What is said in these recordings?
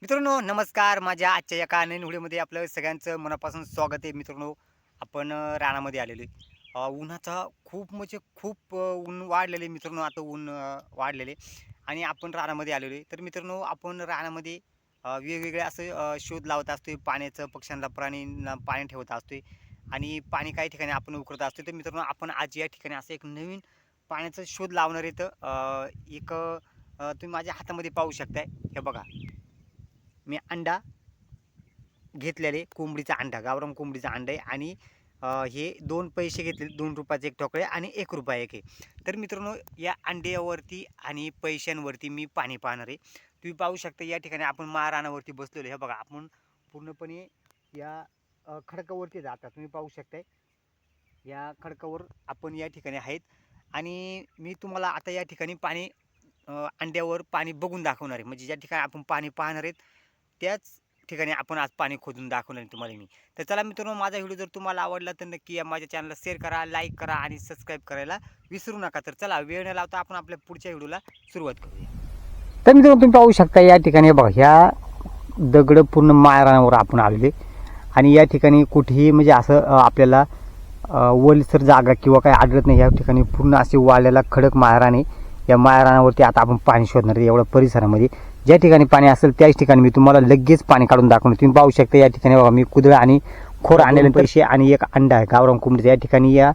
मित्रांनो नमस्कार. माझ्या आजच्या एका नवीन व्हिडिओमध्ये आपलं सगळ्यांचं मनापासून स्वागत आहे. मित्रांनो आपण रानामध्ये आलेलो आहे. उन्हाचा खूप म्हणजे खूप ऊन वाढलेले मित्रांनो. आता ऊन वाढलेले आणि आपण रानामध्ये आलेलो आहे. तर मित्रांनो आपण रानामध्ये वेगवेगळे असं शोध लावत असतोय पाण्याचं, पक्ष्यांना प्राणींना पाणी ठेवत असतोय आणि पाणी काही ठिकाणी आपण उकरत असतो. तर मित्रांनो आपण आज या ठिकाणी असं एक नवीन पाण्याचा शोध लावणार आहे. तर तुम्ही माझ्या हातामध्ये पाहू शकताय. हे बघा, मी अंडा घेतलेले कोंबडीचा अंडा, गावरान कोंबडीचा अंडा आहे आणि हे 2 पैसे घेतले, ₹2 एक ठोकळे आणि ₹1 एक आहे. तर मित्रांनो या अंड्यावरती आणि पैशांवरती मी पाणी पाहणार आहे. तुम्ही पाहू शकता या ठिकाणी आपण माळरानावरती बसलेलो आहे. हे बघा आपण पूर्णपणे या खडकावरती जातात. तुम्ही पाहू शकताय या खडकावर आपण या ठिकाणी आहेत आणि मी तुम्हाला आता या ठिकाणी अंड्यावर पाणी बघून दाखवणार आहे. म्हणजे ज्या ठिकाणी आपण पाणी पाहणार आहेत त्याच ठिकाणी आपण आज पाणी खोदून दाखवणार आहे तुम्हाला मी. तर चला मित्रांनो माझा व्हिडिओ जर तुम्हाला आवडला तर नक्की या माझ्या चॅनलला शेअर करा, लाईक करा आणि सबस्क्राईब करायला विसरू नका. तर चला वेळ न लावता आपण आपल्या पुढच्या व्हिडिओला सुरुवात करूया. तर मित्रांनो तुम्ही पाहू शकता या ठिकाणी बघा ह्या दगड पूर्ण माळरानावर आपण आलेले आणि या ठिकाणी कुठेही म्हणजे असं आपल्याला ओलसर जागा किंवा काही आढळत नाही. या ठिकाणी पूर्ण असे वाळलेला खडक माळरान आहे. या माळरानावरती आता आपण पाणी शोधणार आहे. एवढ्या परिसरामध्ये ज्या ठिकाणी पाणी असेल त्याच ठिकाणी मी तुम्हाला लगेच पाणी काढून दाखवणार. तुम्ही पाहू शकता या ठिकाणी बघा मी कुदळ आणि खोर आणलेले पैसे आणि एक अंडा आहे गावरान कोंबडीचा. या ठिकाणी या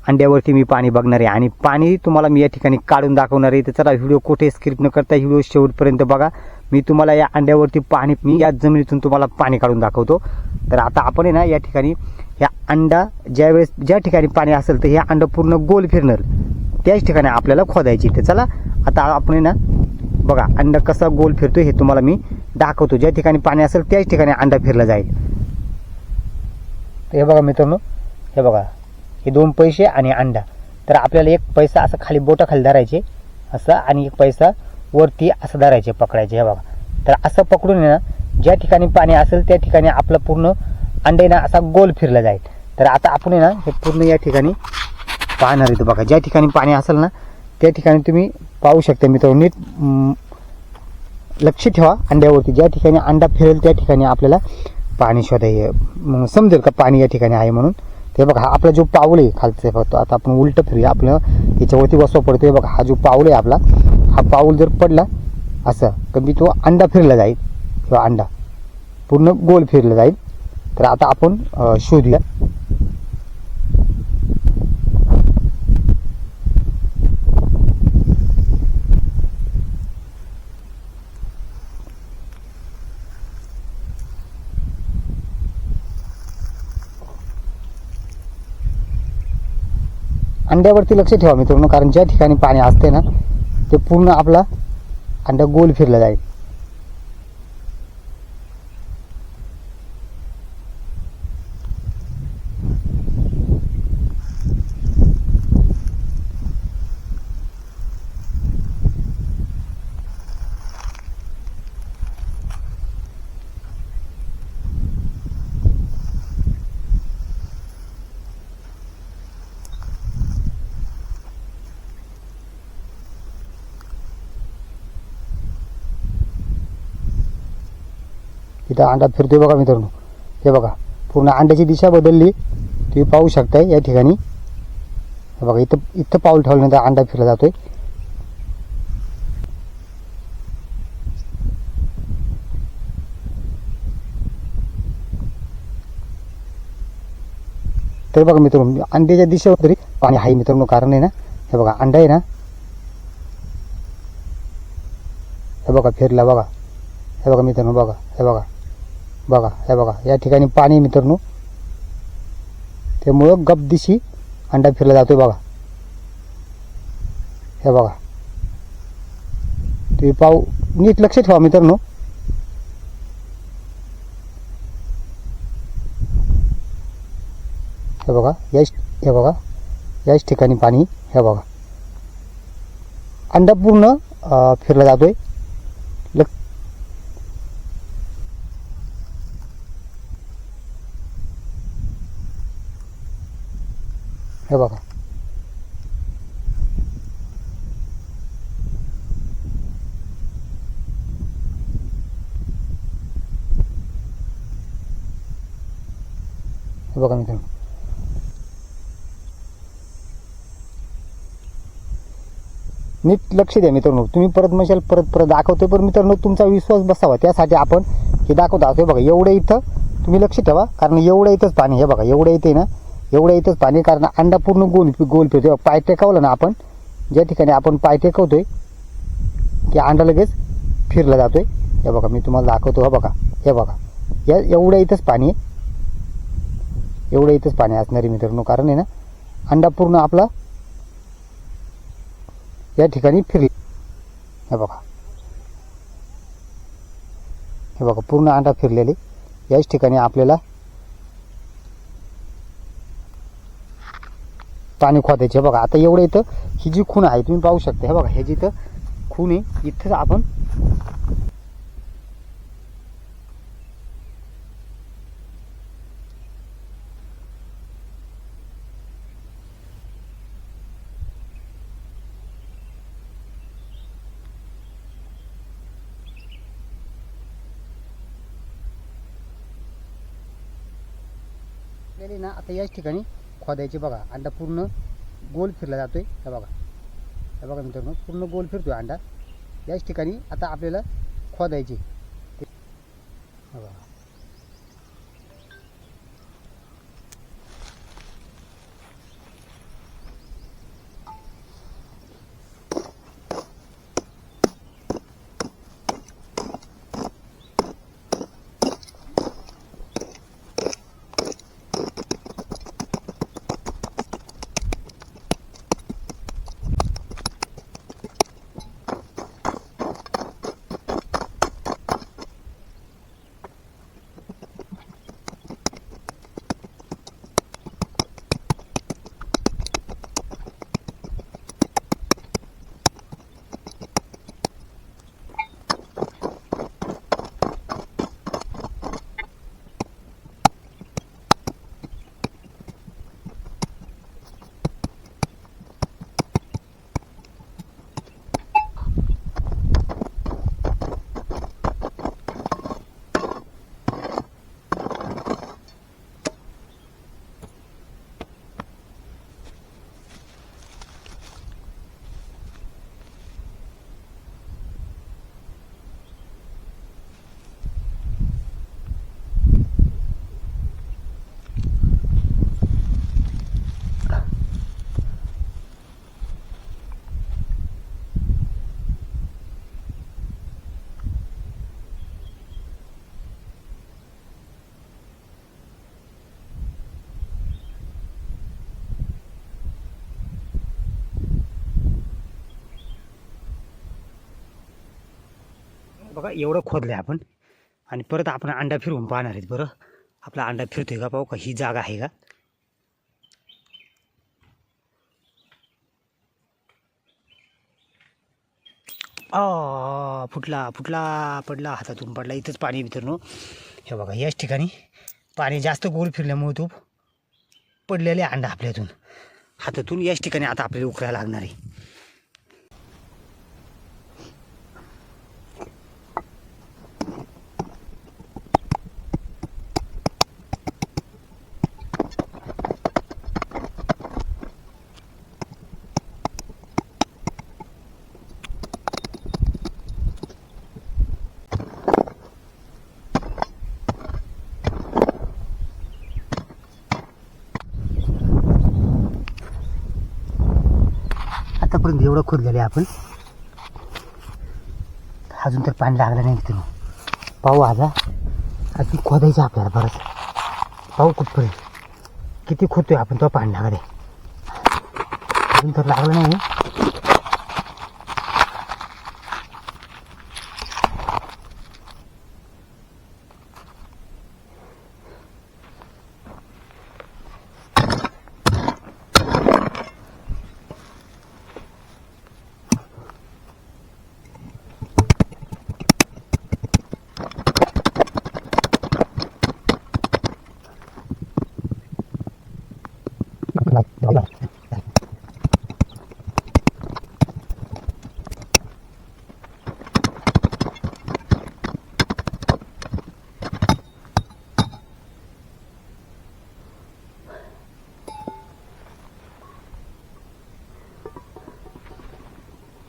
अंड्यावरती मी पाणी बघणार आहे आणि पाणी तुम्हाला मी या ठिकाणी काढून दाखवणार आहे. तर चला व्हिडिओ कुठे स्किप न करता व्हिडिओ शेवटपर्यंत बघा. मी तुम्हाला या अंड्यावरती पाणी मी या जमिनीतून तुम्हाला पाणी काढून दाखवतो. तर आता आपण आहे ना या ठिकाणी ह्या अंडा ज्या ठिकाणी पाणी असेल तर हे अंडा पूर्ण गोल फिरणार त्याच ठिकाणी आपल्याला खोदायची. तर चला आता आपण आहे ना बघा अंडा कसा गोल फिरतो हे तुम्हाला मी दाखवतो. ज्या ठिकाणी पाणी असेल त्याच ठिकाणी अंडा फिरला जाईल. हे बघा मित्रांनो, हे बघा हे 2 पैसे आणि अंडा. तर आपल्याला एक पैसा असं खाली बोटाखाली धरायचे असं आणि एक पैसा वरती असं धरायचे पकडायचे. हे बघा तर असं पकडून ना ज्या ठिकाणी पाणी असेल त्या ठिकाणी आपलं पूर्ण अंडे ना असा गोल फिरला जाईल. तर आता आपण ना हे पूर्ण या ठिकाणी पाहणार आहे. बघा ज्या ठिकाणी पाणी असेल ना त्या ठिकाणी तुम्ही पाहू शकता मित्रांनो. नीट लक्ष ठेवा अंड्यावरती. ज्या ठिकाणी अंडा फिरेल त्या ठिकाणी आपल्याला पाणी शोधायचं. समजेल का पाणी या ठिकाणी आहे म्हणून. ते बघा हा आपला जो पाऊल आहे खालचं फक्त आता आपण उलट फिरूया. आपलं याच्यावरती बसवा पडतो. हे बघा हा जो पाऊल आहे आपला, हा पाऊल जर पडला असं कमी तो अंडा फिरला जाईल किंवा अंडा पूर्ण गोल फिरला जाईल. तर आता आपण शोधूया. अंड्यावरती लक्ष ठेवा मित्रांनो, कारण ज्या ठिकाणी पाणी असते ना ते पूर्ण आपला अंडा गोल फिरला जाईल. इथं अंडा फिरतोय बघा मित्रांनो. हे बघा पूर्ण अंड्याची दिशा बदलली तुम्ही पाहू शकताय या ठिकाणी. हे बघा इथं इथं पाऊल ठेवल्यानंतर अंडा फिरला जातोय. तर बघा मित्रांनो अंड्याच्या दिशेवर तरी पाणी आहे मित्रांनो. कारण आहे ना हे बघा अंडा आहे ना, हे बघा फिरला बघा. हे बघा मित्रांनो बघा, हे बघा बघा, हे बघा या ठिकाणी पाणी मित्रांनो. त्यामुळं गप दिशी अंडा फिरला जातोय बघा. हे बघा तुम्ही पाहू नीट लक्ष ठेवा मित्रांनो. हे बघा हे बघा याच ठिकाणी पाणी. हे बघा अंडा पूर्ण फिरला जातोय. हे बघा हे बघा मित्रांनो, नीट लक्ष द्या मित्रांनो. तुम्ही परत म्हणशाल परत दाखवतोय, पण मित्रांनो तुमचा विश्वास बसावा त्यासाठी आपण हे दाखवतो आहोत. बघा एवढं इथं तुम्ही लक्ष ठेवा, कारण एवढं इथंच पाणी. हे बघा एवढं इथे ना, एवढं इथंच पाणी, कारण अंडा पूर्ण गोल फिरतोय. पाय टेकवलं ना आपण, ज्या ठिकाणी आपण पाय टेकवतोय की अंडा लगेच फिरला जातोय. हे बघा मी तुम्हाला दाखवतो. हे बघा एवढं इथंच पाणी आहे, एवढं इथंच पाणी असणार आहे मित्रांनो, कारण आहे ना अंडा पूर्ण आपला या ठिकाणी फिरले. हे बघा पूर्ण अंडा फिरलेले. याच ठिकाणी आपल्याला पाणी खोदायचे. बघा आता एवढं इथं ही जी खूण आहे तुम्ही पाहू शकता. हे बघा हे जिथं खूण आहे इथंच आपण ना, आता याच ठिकाणी खोदायचे. बघा अंडा पूर्ण गोल फिरला जातोय. हे बघा मित्रांनो पूर्ण गोल फिरतोय अंडा. याच ठिकाणी आता आपल्याला खोदायचे. बघा बघा एवढं खोदलंय आपण, आणि परत आपण अंडा फिरवून पाहणार आहेत. बरं आपला अंडा फिरतोय का पाहू का, ही जागा आहे का. फुटला पडला, हातातून पडला. इथंच पाणी मित्रांनो. हे बघा याच ठिकाणी पाणी जास्त गोल फिरल्यामुळे तो पडलेले अंडा आपल्यातून हातातून याच ठिकाणी आता आपल्याला उकरायला लागणार आहे. आतापर्यंत एवढं खोदलेलं आहे आपण, अजून तर पाणी लागलं नाही मित्रांनो. पाहू आता अजून खोदायचं आपल्याला बरंच. पाहू कुठपर्यंत किती खोदतोय आपण, तो पाणी लागले. अजून तर लागलं नाही.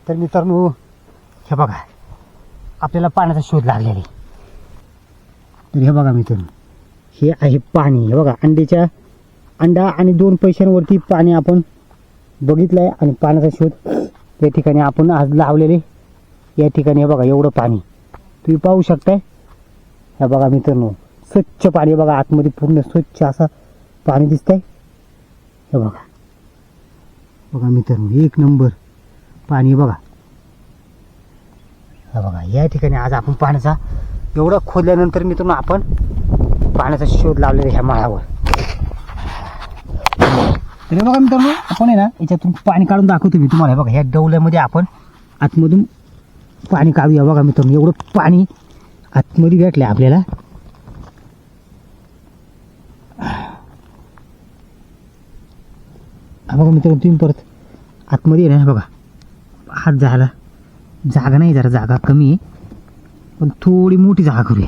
तर मित्रांनो हे बघा आपल्याला पाण्याचा शोध लागलेला आहे. तर हे बघा मित्रांनो हे आहे पाणी. हे बघा अंडा आणि 2 पैशांवरती पाणी आपण बघितलं आहे आणि पाण्याचा शोध या ठिकाणी आपण आज लावलेले. या ठिकाणी हे बघा एवढं पाणी तुम्ही पाहू शकताय. हे बघा मित्रांनो स्वच्छ पाणी बघा आतमध्ये पूर्ण स्वच्छ असं पाणी दिसतंय. हे बघा बघा मित्रांनो एक नंबर पाणी बघा. हे बघा या ठिकाणी आज आपण पाण्याचा एवढं खोदल्यानंतर मित्रांनो आपण पाण्याचा शोध लावलेला ह्या माळावर. तर हे बघा मित्रांनो आपण आहे ना याच्यातून पाणी काढून दाखवतो मी तुम्हाला. हे बघा ह्या डवल्यामध्ये आपण आतमधून पाणी काढूया. बघा मित्रांनो एवढं पाणी आतमध्ये भेटलं आपल्याला. बघा मित्रांनो तुम्ही परत आतमध्ये आहे ना बघा हात जायला जागा नाही, जरा जागा कमी आहे पण थोडी मोठी जागा करूया.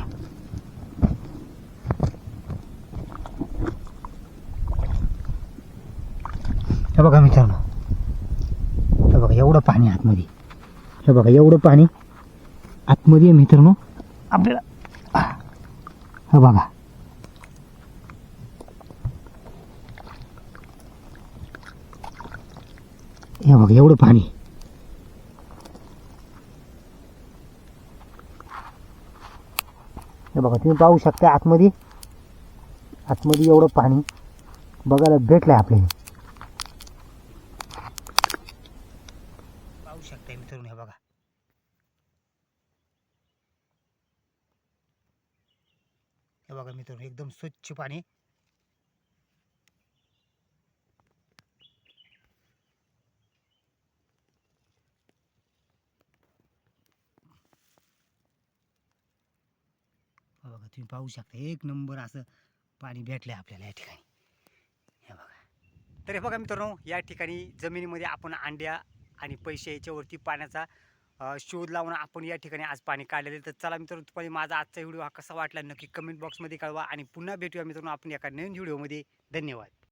हे बघा मित्रांनो हे बघा एवढं पाणी आतमध्ये. हे बघा एवढं पाणी आतमध्ये आहे मित्रांनो आपल्याला. हे बघा हे बघा एवढं पाणी. हे बघा तुम्ही पाहू शकता आतमध्ये एवढं पाणी बघायला भेटलंय आपल्याला. पाहू शकताय मित्रांनो. हे बघा हे बघा मित्रांनो एकदम स्वच्छ पाणी. बघा तुम्ही पाहू शकता एक नंबर असं पाणी भेटलंय आपल्याला या ठिकाणी. हे बघा तर हे बघा मित्रांनो या ठिकाणी जमिनीमध्ये आपण अंड्या आणि पैसे याच्यावरती पाण्याचा शोध लावून आपण या ठिकाणी आज पाणी काढलेले. तर चला मित्रांनो तुम्हाला माझा आजचा व्हिडिओ हा कसा वाटला नक्की कमेंट बॉक्समध्ये कळवा आणि पुन्हा भेटूया मित्रांनो आपण एका नवीन व्हिडिओमध्ये. धन्यवाद.